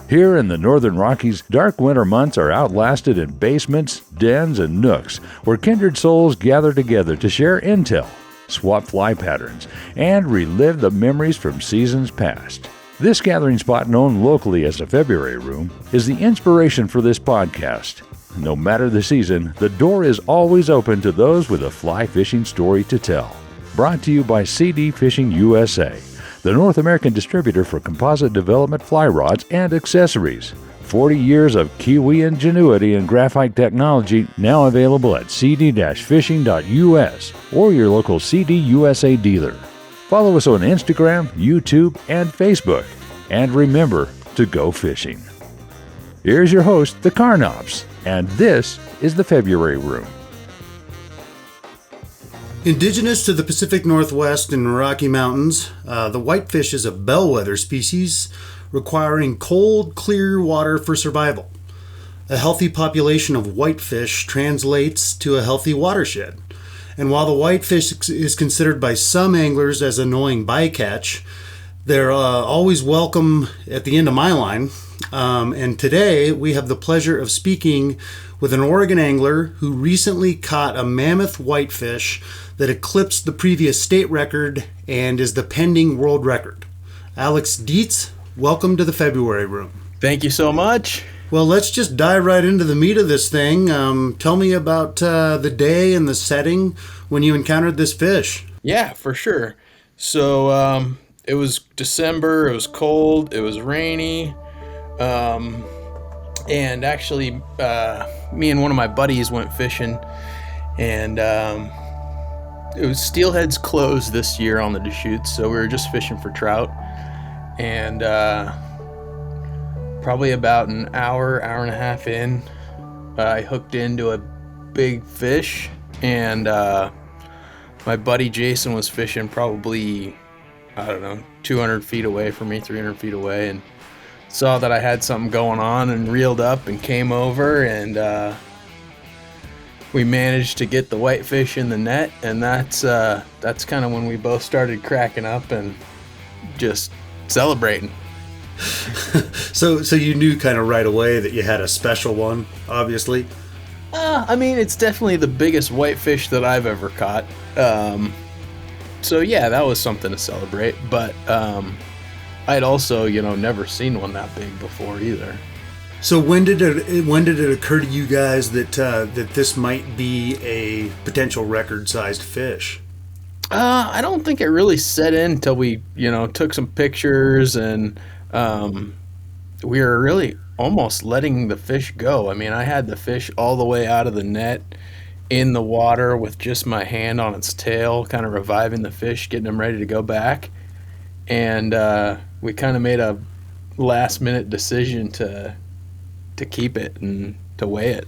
Here in the Northern Rockies, dark winter months are outlasted in basements, dens, and nooks where kindred souls gather together to share intel, swap fly patterns, and relive the memories from seasons past. This gathering spot, known locally as the February Room, is the inspiration for this podcast. No matter the season, the door is always open to those with a fly fishing story to tell. Brought to you by CD Fishing USA, the North American distributor for composite development fly rods and accessories. 40 years of Kiwi ingenuity and graphite technology, now available at cd-fishing.us or your local CD USA dealer. Follow us on Instagram, YouTube, and Facebook. And remember to go fishing. Here's your host, the Carnobs, and this is the February Room. Indigenous to the Pacific Northwest and Rocky Mountains, the whitefish is a bellwether species requiring cold, clear water for survival. A healthy population of whitefish translates to a healthy watershed. And while the whitefish is considered by some anglers as annoying bycatch, they're always welcome at the end of my line. And today we have the pleasure of speaking with an Oregon angler who recently caught a mammoth whitefish that eclipsed the previous state record and is the pending world record. Alex Dietz, welcome to the February Room. Thank you so much. Well, let's just dive right into the meat of this thing. Tell me about the day and the setting when you encountered this fish. Yeah, for sure. So it was December, it was cold, it was rainy, and actually me and one of my buddies went fishing, and it was steelhead's closed this year on the Deschutes, so we were just fishing for trout, and probably about an hour and a half in, I hooked into a big fish, and my buddy Jason was fishing probably, 200 feet away from me, 300 feet away, and saw that I had something going on and reeled up and came over, and we managed to get the whitefish in the net, and that's kind of when we both started cracking up and just celebrating. So you knew kind of right away that you had a special one, obviously? It's definitely the biggest whitefish that I've ever caught. So yeah, that was something to celebrate, but I'd also, never seen one that big before either. So when did it occur to you guys that this might be a potential record-sized fish? I don't think it really set in until we, took some pictures, and we were really almost letting the fish go. I had the fish all the way out of the net in the water with just my hand on its tail, kind of reviving the fish, getting them ready to go back. And we kind of made a last-minute decision to keep it and to weigh it.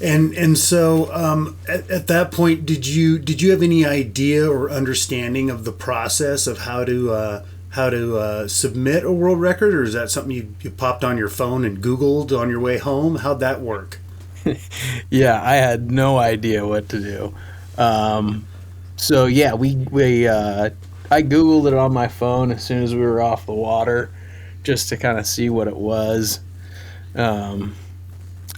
And so at that point, did you have any idea or understanding of the process of how to submit a world record, or is that something you popped on your phone and Googled on your way home? How'd that work? Yeah, I had no idea what to do. So yeah, I Googled it on my phone as soon as we were off the water, just to kind of see what it was. And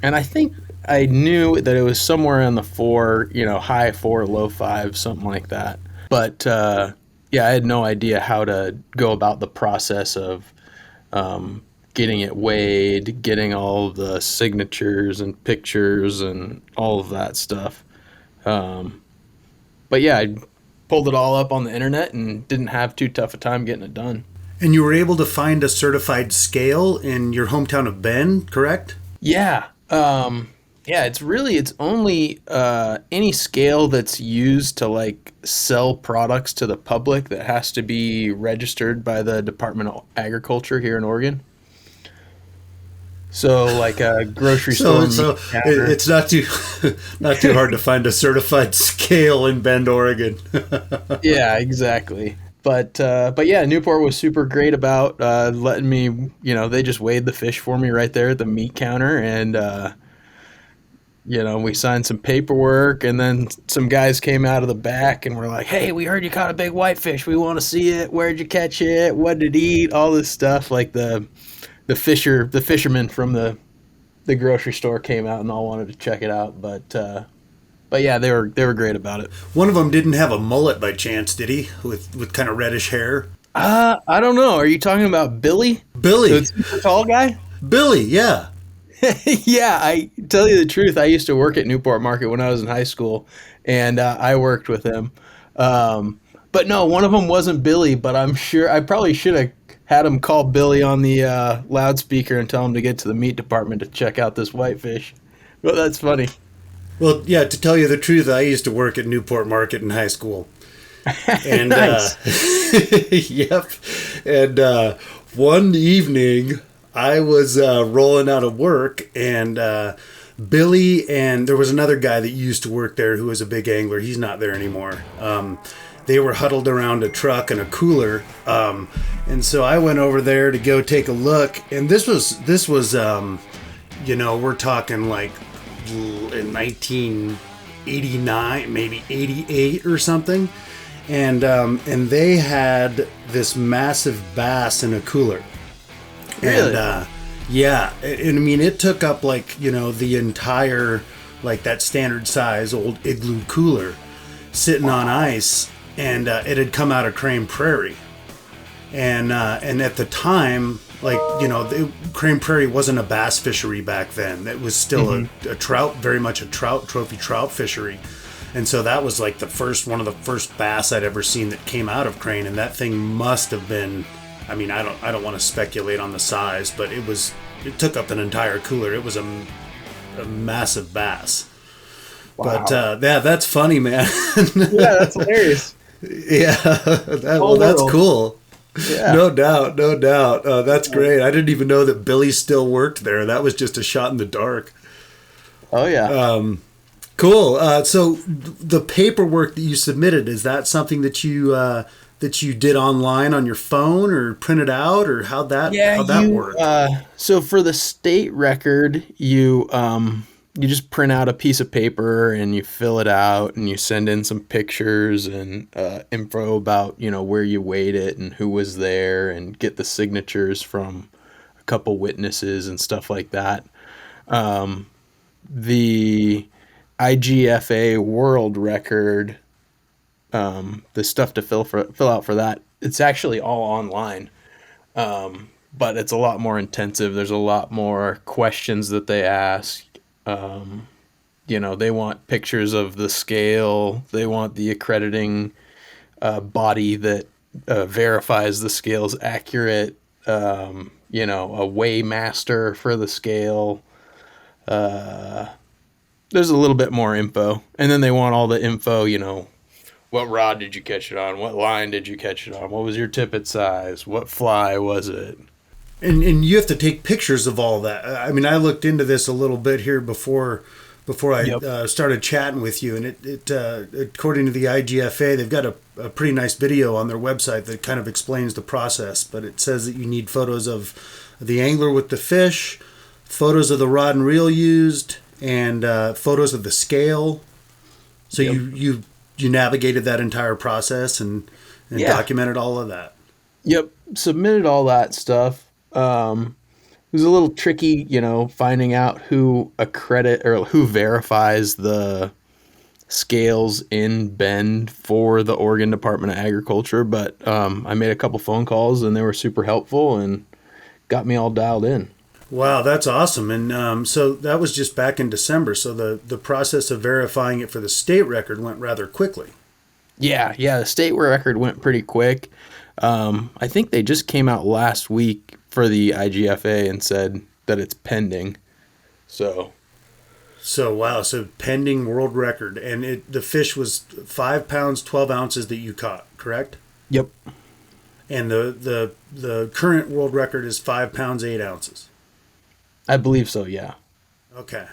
I think I knew that it was somewhere in the 4, high 4, low 5, something like that. But yeah, I had no idea how to go about the process of getting it weighed, getting all of the signatures and pictures and all of that stuff. But yeah, I pulled it all up on the internet and didn't have too tough a time getting it done. And you were able to find a certified scale in your hometown of Bend, correct? Yeah. It's only any scale that's used to sell products to the public that has to be registered by the Department of Agriculture here in Oregon. So a grocery store. So it's not too hard to find a certified scale in Bend, Oregon. Yeah, exactly. But yeah, Newport was super great about letting me, they just weighed the fish for me right there at the meat counter, and we signed some paperwork, and then some guys came out of the back and were like, "Hey, we heard you caught a big whitefish. We want to see it. Where'd you catch it? What did it eat?" All this stuff, like the the fishermen from the grocery store came out and all wanted to check it out. But yeah, they were great about it. One of them didn't have a mullet by chance, did he? With kind of reddish hair. I don't know. Are you talking about Billy? Billy, The super tall guy? Billy, yeah. Yeah, I tell you the truth. I used to work at Newport Market when I was in high school, and I worked with him. But no, one of them wasn't Billy. But I'm sure I probably should have had him call Billy on the loudspeaker and tell him to get to the meat department to check out this whitefish. Well, that's funny. Well, yeah. To tell you the truth, I used to work at Newport Market in high school. And Nice. yep. And one evening, I was rolling out of work, and Billy and there was another guy that used to work there who was a big angler. He's not there anymore. They were huddled around a truck and a cooler, and so I went over there to go take a look. And this was we're talking like in 1989, maybe 88 or something. And they had this massive bass in a cooler. Really? And yeah, and I mean it took up the entire that standard size old igloo cooler sitting on ice, and it had come out of Crane Prairie. And at the time, Crane Prairie wasn't a bass fishery back then. It was still a trout, very much a trophy trout fishery. And so that was one of the first bass I'd ever seen that came out of Crane, and that thing must have been, I mean, I don't want to speculate on the size, but it took up an entire cooler. It was a massive bass. Wow. But yeah, that's funny, man. Yeah, that's hilarious. Yeah, that's world. cool. Yeah. No doubt. That's great. I didn't even know that Billy still worked there. That was just a shot in the dark. Oh yeah. Cool. So the paperwork that you submitted, is that something that you did online on your phone or printed out, or how'd that work? So for the state record, you just print out a piece of paper and you fill it out and you send in some pictures and info about where you weighed it and who was there, and get the signatures from a couple witnesses and stuff like that. The IGFA world record, the stuff to fill out for that, it's actually all online, but it's a lot more intensive. There's a lot more questions that they ask. They want pictures of the scale. They want the accrediting body that verifies the scale's accurate. A weigh master for the scale. There's a little bit more info, and then they want all the info. What rod did you catch it on? What line did you catch it on? What was your tippet size? What fly was it? And you have to take pictures of all that. I mean, I looked into this a little bit here before I started chatting with you, and it according to the IGFA, they've got a pretty nice video on their website that kind of explains the process. But it says that you need photos of the angler with the fish, photos of the rod and reel used, and photos of the scale. So you navigated that entire process and documented all of that. Yep, submitted all that stuff. It was a little tricky, finding out who who verifies the scales in Bend for the Oregon Department of Agriculture. But I made a couple phone calls and they were super helpful and got me all dialed in. Wow, that's awesome. And so that was just back in December. So the process of verifying it for the state record went rather quickly. Yeah, the state record went pretty quick. I think they just came out last week for the IGFA and said that it's pending. So wow, so pending world record, and the fish was 5 pounds 12 ounces that you caught, correct? Yep. And the current world record is 5 pounds 8 ounces. I believe so. Yeah. Okay.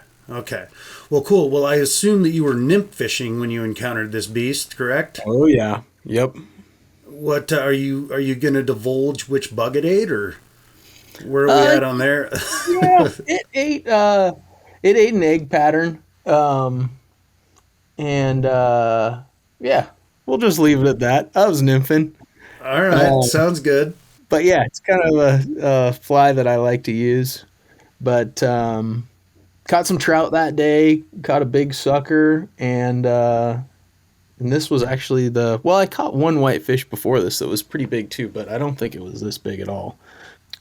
Well, cool. Well, I assume that you were nymph fishing when you encountered this beast, correct? Oh yeah. Yep. What are you going to divulge which bug it ate, or where are we at on there? Yeah, it ate an egg pattern. Yeah, we'll just leave it at that. I was nymphing. All right, sounds good. But yeah, it's kind of a fly that I like to use. But caught some trout that day, caught a big sucker, and this was actually I caught one whitefish before this that was pretty big too, but I don't think it was this big at all.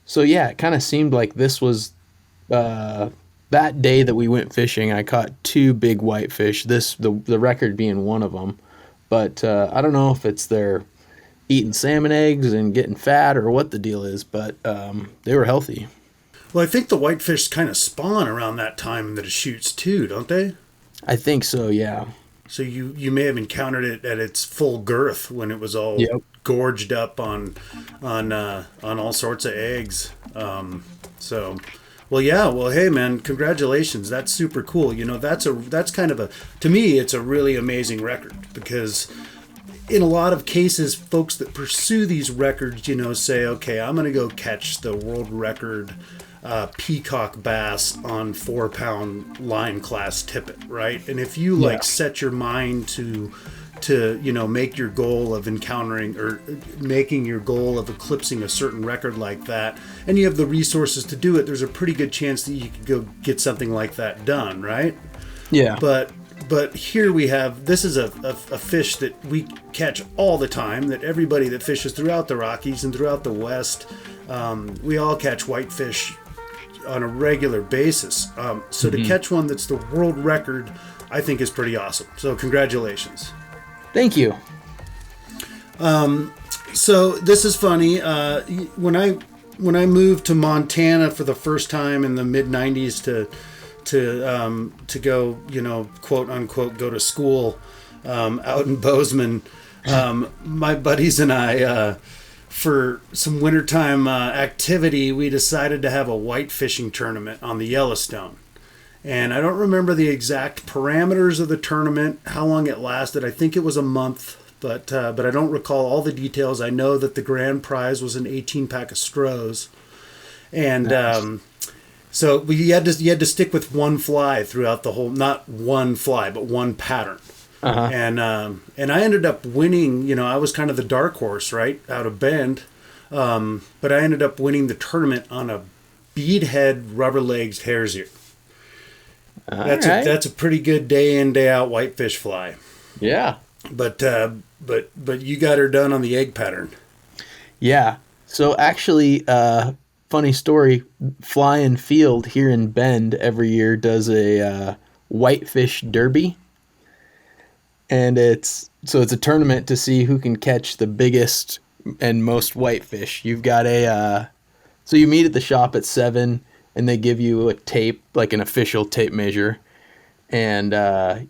So yeah, it kind of seemed like this was that day that we went fishing. I caught two big whitefish. The record being one of them, but I don't know if it's they're eating salmon eggs and getting fat or what the deal is, but they were healthy. Well, I think the whitefish kind of spawn around that time in the Deschutes too, don't they? I think so, yeah. So you may have encountered it at its full girth when it was all gorged up on all sorts of eggs. Well, hey man, congratulations. That's super cool. You know, that's kind of to me, it's a really amazing record because in a lot of cases, folks that pursue these records, you know, say, okay, I'm going to go catch the world record peacock bass on 4-pound line class tippet, right? And if you set your mind to you know make your goal of encountering or making your goal of eclipsing a certain record like that, and you have the resources to do it, there's a pretty good chance that you could go get something like that done, right? Yeah. But here we have, this is a fish that we catch all the time, that everybody that fishes throughout the Rockies and throughout the West, we all catch whitefish on a regular basis. So to catch one that's the world record, I think is pretty awesome. So congratulations. Thank you. So this is funny. When I moved to Montana for the first time in the mid '90s to go, you know, quote unquote, go to school out in Bozeman, my buddies and I, for some wintertime activity, we decided to have a white fishing tournament on the Yellowstone. And I don't remember the exact parameters of the tournament, how long it lasted. I think it was a month, but I don't recall all the details. I know that the grand prize was an 18-pack of Strohs. And nice. So you had to stick with one fly throughout the whole, not one fly, but one pattern. Uh-huh. And I ended up winning. You know, I was kind of the dark horse, right, out of Bend. But I ended up winning the tournament on a beadhead rubber-legged hare's ear. That's a pretty good day in, day out whitefish fly. Yeah. But you got her done on the egg pattern. Yeah. So actually, funny story, Fly and Field here in Bend every year does a whitefish derby. And it's a tournament to see who can catch the biggest and most whitefish. You've got so you meet at the shop at 7, and they give you a tape, like an official tape measure. And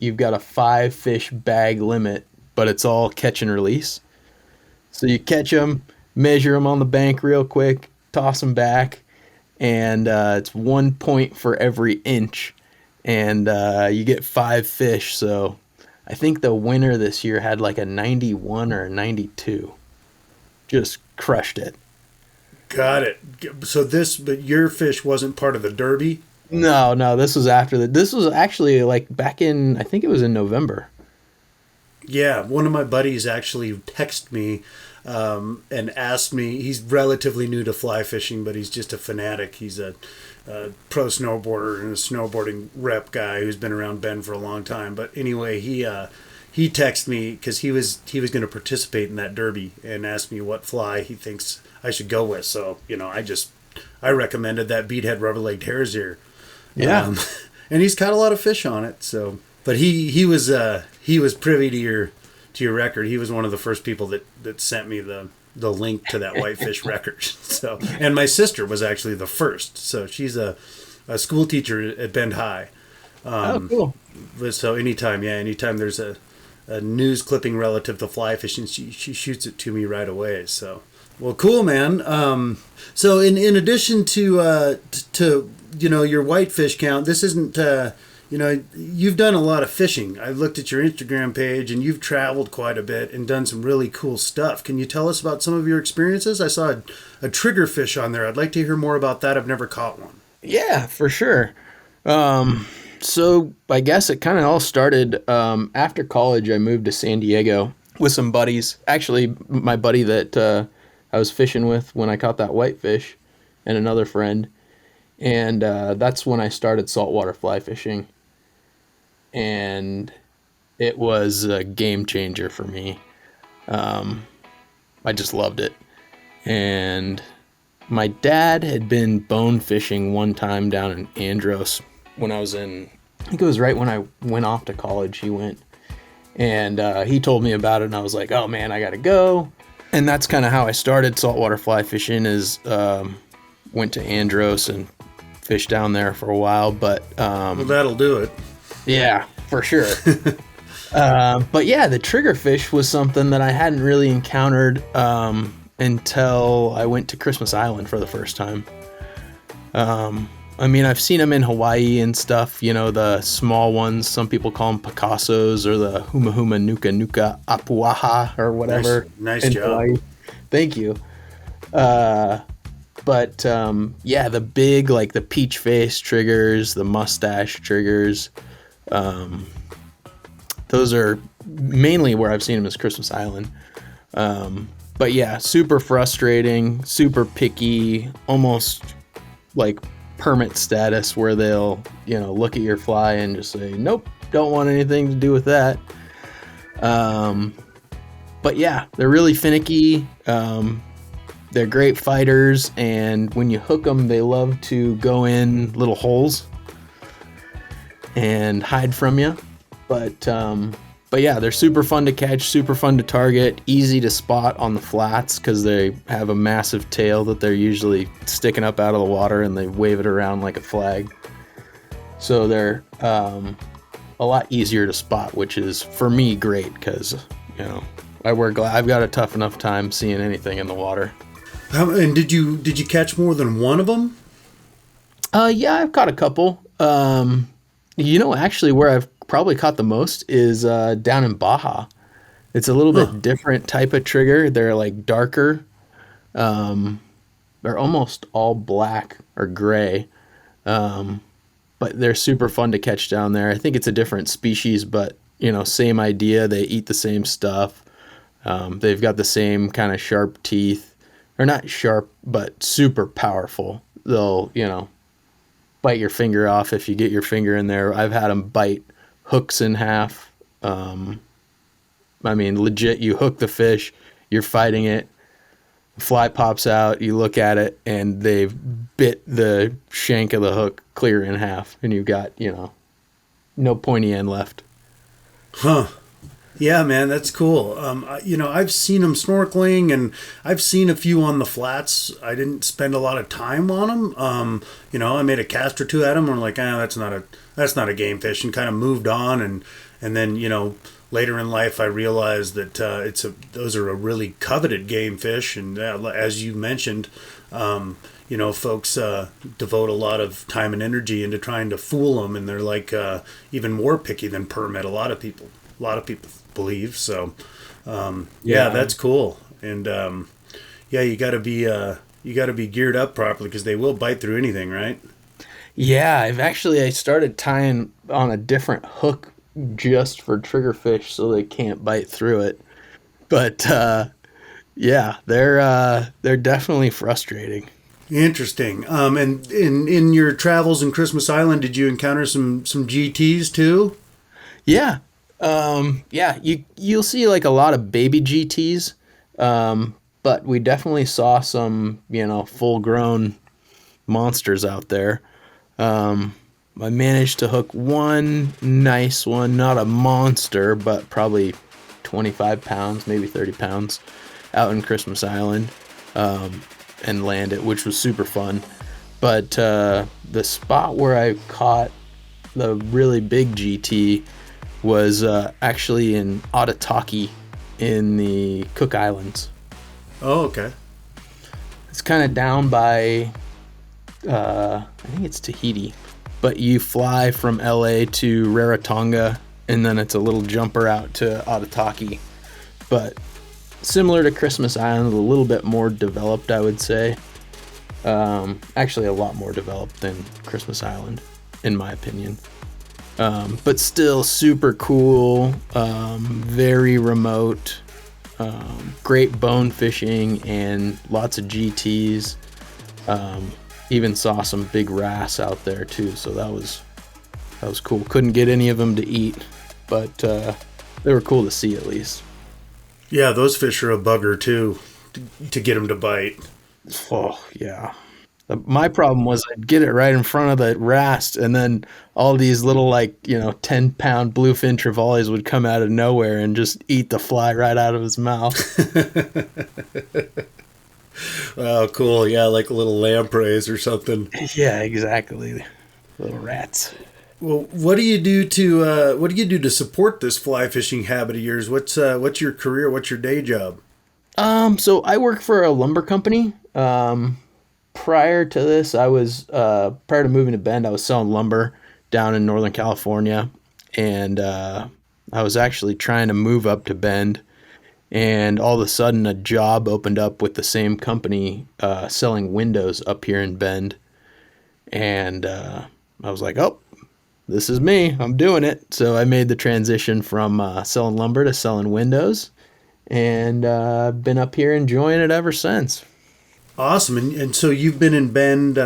you've got a 5-fish bag limit, but it's all catch and release. So you catch them, measure them on the bank real quick, toss them back, and it's 1 point for every inch. And you get 5 fish, so I think the winner this year had like a 91 or a 92. Just crushed it. Got it. So but your fish wasn't part of the derby? No, this was after this was actually like back in, I think it was in November. Yeah, one of my buddies actually texted me and asked me, he's relatively new to fly fishing, but he's just a fanatic. He's a pro snowboarder and a snowboarding rep guy who's been around Bend for a long time. But anyway, he texted me because he was going to participate in that derby and asked me what fly he thinks I should go with. So, you know, I recommended that beadhead rubber-legged hare's ear. Yeah. And he's caught a lot of fish on it. So, but he was privy to your record. He was one of the first people that sent me the link to that whitefish record. So, and my sister was actually the first. So she's a school teacher at Bend High. Cool. So anytime there's a news clipping relative to fly fishing, she shoots it to me right away. So, well, cool, man. So in addition to you know your whitefish count, this isn't you know, you've done a lot of fishing. I looked at your Instagram page, and you've traveled quite a bit and done some really cool stuff. Can you tell us about some of your experiences? I saw a triggerfish on there. I'd like to hear more about that. I've never caught one. Yeah, for sure. So I guess it kind of all started after college. I moved to San Diego with some buddies. Actually, my buddy that I I was fishing with when I caught that whitefish, and another friend. And that's when I started saltwater fly fishing. And it was a game changer for me. I just loved it. And my dad had been bone fishing one time down in Andros when I was in, I think it was right when I went off to college, he went. And he told me about it, and I was like, oh man, I gotta go. And that's kind of how I started saltwater fly fishing, is went to Andros and fished down there for a while. But well, that'll do it. Yeah, for sure. But yeah, the triggerfish was something that I hadn't really encountered until I went to Christmas Island for the first time. I mean, I've seen them in Hawaii and stuff, you know, the small ones. Some people call them Picassos, or the Huma Huma Nuka Nuka Apuaha or whatever. Nice job. Hawaii. Thank you. But yeah, the big, like the peach face triggers, the mustache triggers, those are mainly where I've seen them, is Christmas Island. But yeah, super frustrating, super picky, almost like permit status, where they'll, you know, look at your fly and just say, nope, don't want anything to do with that. But yeah, they're really finicky. They're great fighters, and when you hook them, they love to go in little holes and hide from you. But yeah, they're super fun to catch, super fun to target, easy to spot on the flats because they have a massive tail that they're usually sticking up out of the water, and they wave it around like a flag. So they're a lot easier to spot, which is, for me, great because, you know, I've got a tough enough time seeing anything in the water. And did you catch more than one of them? Yeah, I've caught a couple. You know, actually, where I've probably caught the most is down in Baja. It's a little bit different type of trigger. They're like darker. They're almost all black or gray. But they're super fun to catch down there. I think it's a different species, but, you know, same idea. They eat the same stuff. They've got the same kind of sharp teeth. Or not sharp, but super powerful. They'll, you know, bite your finger off if you get your finger in there. I've had them bite hooks in half. I mean, legit, you hook the fish, you're fighting it, fly pops out, you look at it, and they've bit the shank of the hook clear in half, and you've got, you know, no pointy end left. Huh. Yeah, man, that's cool. You know, I've seen them snorkeling, and I've seen a few on the flats. I didn't spend a lot of time on them. You know, I made a cast or two at them, and I'm like, that's not a game fish, and kind of moved on. And then, you know, later in life, I realized that those are a really coveted game fish, and as you mentioned, you know, folks devote a lot of time and energy into trying to fool them, and they're like even more picky than permit. A lot of people believe so. Yeah, that's cool. And yeah, you got to be geared up properly, because they will bite through anything, right? Yeah, I started tying on a different hook just for triggerfish so they can't bite through it. But yeah, they're definitely frustrating. Interesting. And in your travels in Christmas Island, did you encounter some GTs too? Yeah. Yeah, you'll see like a lot of baby GTs, but we definitely saw some, you know, full grown monsters out there. I managed to hook one nice one, not a monster, but probably 25 pounds, maybe 30 pounds out in Christmas Island, and land it, which was super fun. But, the spot where I caught the really big GT was actually in Aitutaki in the Cook Islands. Oh, okay. It's kind of down by, I think it's Tahiti, but you fly from LA to Rarotonga, and then it's a little jumper out to Aitutaki. But similar to Christmas Island, a little bit more developed, I would say. Actually, a lot more developed than Christmas Island, in my opinion. But still super cool, very remote, Great bone fishing and lots of GTs. Even saw some big wrasse out there too, so that was cool. Couldn't get any of them to eat, but they were cool to see at least. Yeah, those fish are a bugger too, to get them to bite. Oh yeah. My problem was I'd get it right in front of the wrasse, and then all these little 10-pound bluefin trevallies would come out of nowhere and just eat the fly right out of his mouth. Oh, cool. Yeah, like little lampreys or something. Yeah, exactly. Little rats. Well, what do you do to support this fly fishing habit of yours? What's your career? What's your day job? So I work for a lumber company. Prior to this, prior to moving to Bend, I was selling lumber down in Northern California, and I was actually trying to move up to Bend, and all of a sudden a job opened up with the same company selling windows up here in Bend, and I was like, oh, this is me. I'm doing it. So I made the transition from selling lumber to selling windows, and been up here enjoying it ever since. Awesome. And so you've been in Bend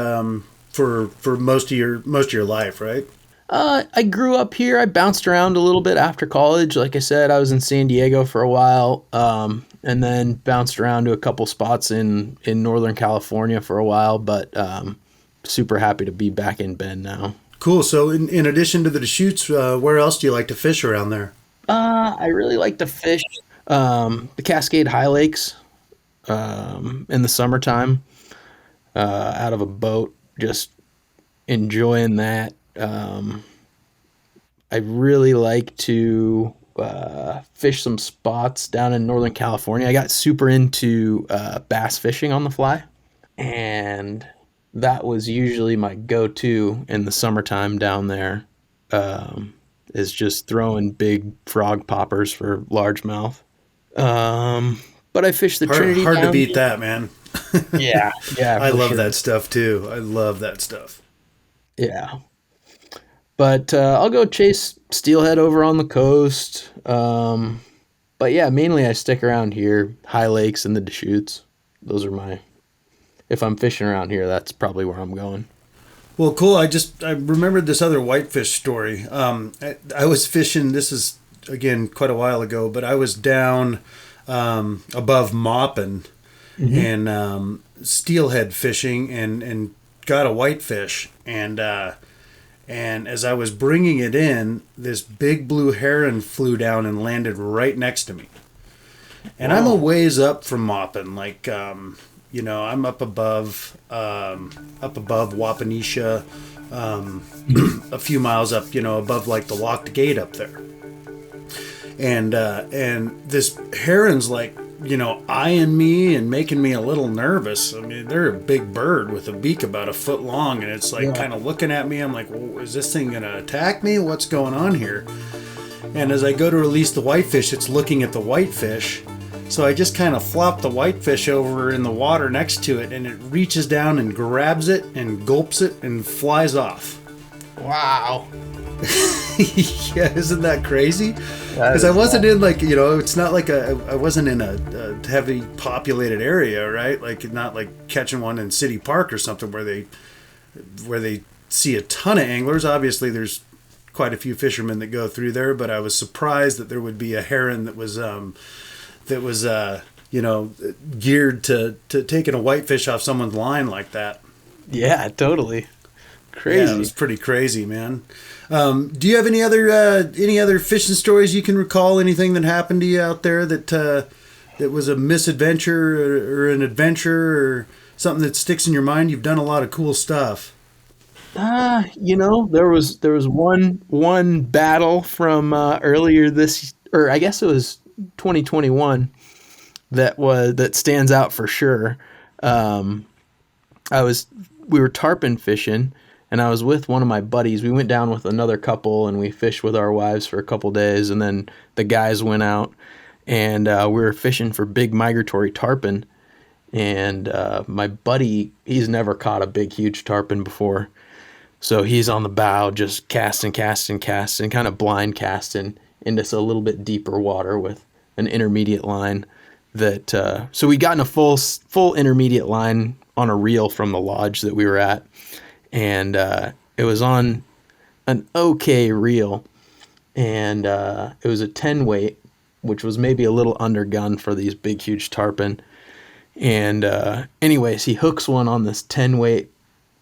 for most of your life, right? I grew up here. I bounced around a little bit after college. Like I said, I was in San Diego for a while, and then bounced around to a couple spots in Northern California for a while, but super happy to be back in Bend now. Cool. So in addition to the Deschutes, where else do you like to fish around there? I really like to fish the Cascade High Lakes in the summertime out of a boat, just enjoying that. I really like to fish some spots down in Northern California. I got super into bass fishing on the fly, and that was usually my go-to in the summertime down there, is just throwing big frog poppers for largemouth. But I fished the Trinity. Hard to beat that, man. Yeah. I love that stuff too. I love that stuff. Yeah. But I'll go chase steelhead over on the coast. But yeah, mainly I stick around here, High Lakes and the Deschutes. Those are if I'm fishing around here, that's probably where I'm going. Well, cool. I remembered this other whitefish story. I was fishing, this is, again, quite a while ago, but I was down above Moppin and steelhead fishing and got a whitefish. And as I was bringing it in, this big blue heron flew down and landed right next to me. And wow. I'm a ways up from Moppin, like... I'm up above Wapanesha, a few miles up, above like the locked gate up there. And this heron's like, eyeing me and making me a little nervous. I mean, they're a big bird with a beak about a foot long, and it's like kind of looking at me. I'm like, well, is this thing going to attack me? What's going on here? And as I go to release the whitefish, it's looking at the whitefish. So I just kind of flop the whitefish over in the water next to it, and it reaches down and grabs it and gulps it and flies off. Wow. Yeah, isn't that crazy? Because I wasn't in it's not like I wasn't in a heavy populated area, right? Like not like catching one in City Park or something where they see a ton of anglers. Obviously, there's quite a few fishermen that go through there, but I was surprised that there would be a heron that was geared to taking a whitefish off someone's line like that. Yeah, totally. Crazy. Yeah, it was pretty crazy, man. Do you have any other fishing stories you can recall? Anything that happened to you out there that was a misadventure or an adventure or something that sticks in your mind? You've done a lot of cool stuff. There was one battle from earlier I guess it was 2021 that stands out for sure. We were tarpon fishing, and I was with one of my buddies. We went down with another couple, and we fished with our wives for a couple days, and then the guys went out, and we were fishing for big migratory tarpon. And my buddy, he's never caught a big, huge tarpon before, so he's on the bow just casting, kind of blind casting into a little bit deeper water with an intermediate line. that so we got in a full intermediate line on a reel from the lodge that we were at, and it was on an okay reel, and it was a 10 weight, which was maybe a little undergun for these big huge tarpon. And anyways, he hooks one on this 10 weight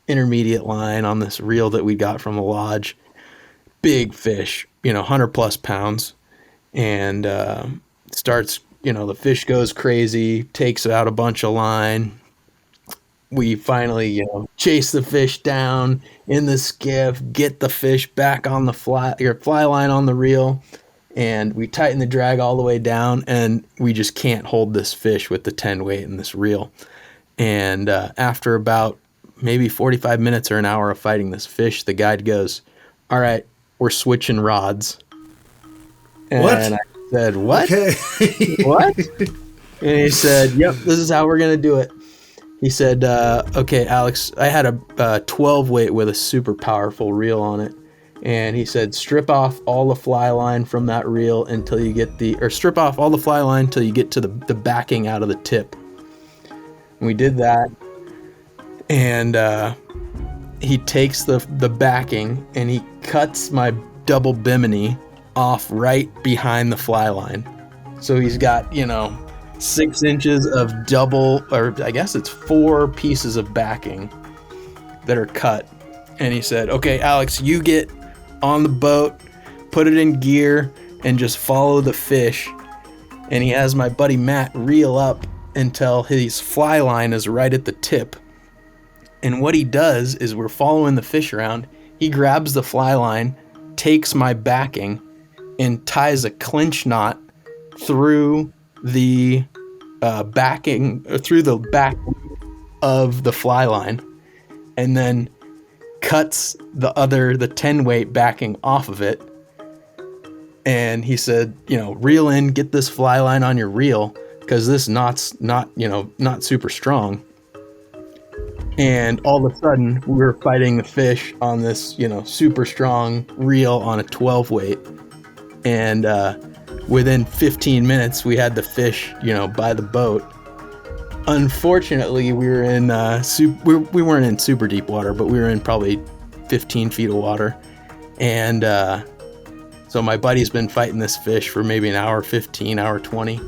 intermediate line on this reel that we got from the lodge. Big fish, 100 plus pounds, and starts, the fish goes crazy, takes out a bunch of line. We finally, chase the fish down in the skiff, get the fish back on the fly line on the reel, and we tighten the drag all the way down, and we just can't hold this fish with the 10 weight in this reel. And after about maybe 45 minutes or an hour of fighting this fish, the guide goes, "All right, we're switching rods." And What? I said, "What? Okay. What?" And he said, "Yep, this is how we're going to do it." He said, "Okay, Alex," I had a 12 weight with a super powerful reel on it. And he said, "Strip off all the fly line from that reel until you get strip off all the fly line until you get to the backing out of the tip." And we did that. And he takes the backing and he cuts my double bimini off right behind the fly line. So he's got, 6 inches of double, or I guess it's 4 pieces of backing that are cut. And he said, "Okay, Alex, you get on the boat, put it in gear, and just follow the fish." And he has my buddy Matt reel up until his fly line is right at the tip. And what he does is, we're following the fish around. He grabs the fly line, takes my backing, and ties a clinch knot through the backing, or through the back of the fly line, and then cuts the 10 weight backing off of it. And he said, "Reel in, get this fly line on your reel, because this knot's not super strong." And all of a sudden, we were fighting the fish on this, super strong reel on a 12 weight. And within 15 minutes, we had the fish, by the boat. Unfortunately, we were in we weren't in super deep water, but we were in probably 15 feet of water. And so my buddy's been fighting this fish for maybe an hour 15, hour 20.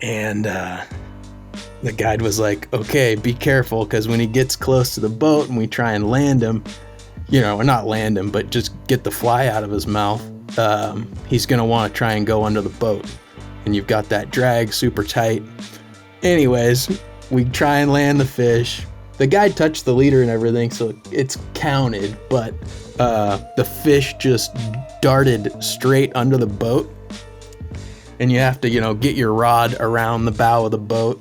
And the guide was like, "Okay, be careful, because when he gets close to the boat and we try and land him, or not land him, but just get the fly out of his mouth, he's going to want to try and go under the boat. And you've got that drag super tight." Anyways, we try and land the fish. The guide touched the leader and everything, so it's counted, but the fish just darted straight under the boat. And you have to, get your rod around the bow of the boat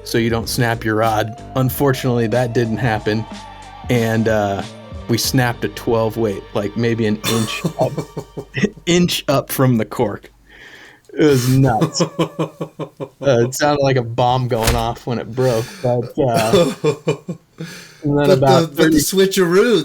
so you don't snap your rod. Unfortunately, that didn't happen. And we snapped a 12 weight, like maybe an inch up from the cork. It was nuts. It sounded like a bomb going off when it broke. But the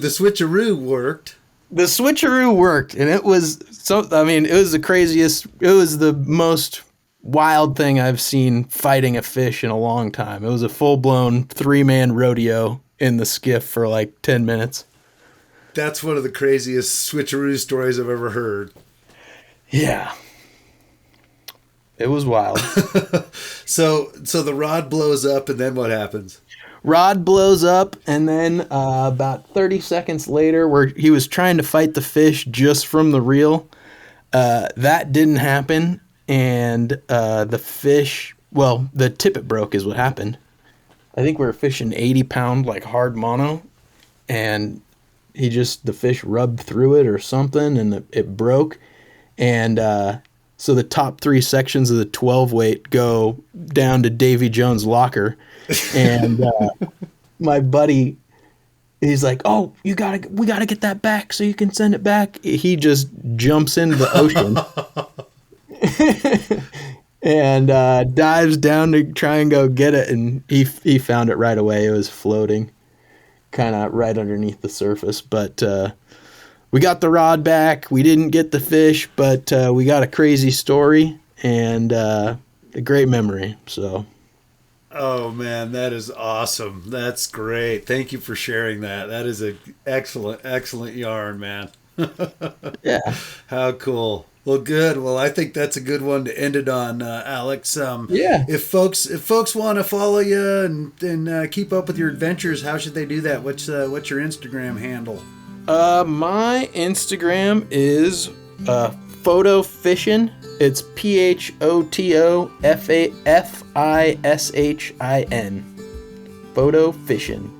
switcheroo worked. The switcheroo worked, and it was it was the craziest. It was the most wild thing I've seen fighting a fish in a long time. It was a full-blown 3-man rodeo in the skiff for like 10 minutes. That's one of the craziest switcheroo stories I've ever heard. Yeah. It was wild. So the rod blows up, and then what happens? Rod blows up, and then about 30 seconds later, where he was trying to fight the fish just from the reel, that didn't happen, and the fish, the tippet broke is what happened. I think we were fishing 80-pound, like hard mono, and the fish rubbed through it or something, and it broke, and so the top 3 sections of the 12 weight go down to Davy Jones' locker. And my buddy, he's like, "Oh, we gotta get that back so you can send it back." He just jumps into the ocean and dives down to try and go get it. And he found it right away. It was floating kind of right underneath the surface. But we got the rod back. We didn't get the fish, but we got a crazy story. And a great memory. So. Oh man, that is awesome. That's great. Thank you for sharing that. That is an excellent yarn, man. Yeah. How cool. Well, good. Well, I think that's a good one to end it on, Alex. Yeah. If folks want to follow you and keep up with your adventures, how should they do that? What's your Instagram handle? My Instagram is photo fishing. It's PHOTOFISHIN. Photo fishing.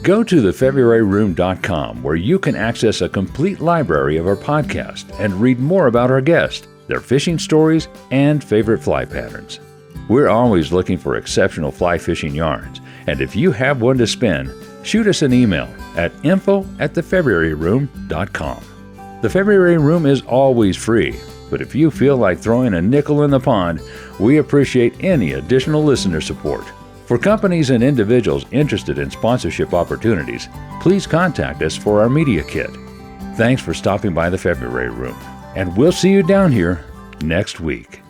Go to thefebruaryroom.com where you can access a complete library of our podcast and read more about our guests, their fishing stories, and favorite fly patterns. We're always looking for exceptional fly fishing yarns, and if you have one to spin, shoot us an email at info@thefebruaryroom.com. The February Room is always free, but if you feel like throwing a nickel in the pond, we appreciate any additional listener support. For companies and individuals interested in sponsorship opportunities, please contact us for our media kit. Thanks for stopping by the February Room, and we'll see you down here next week.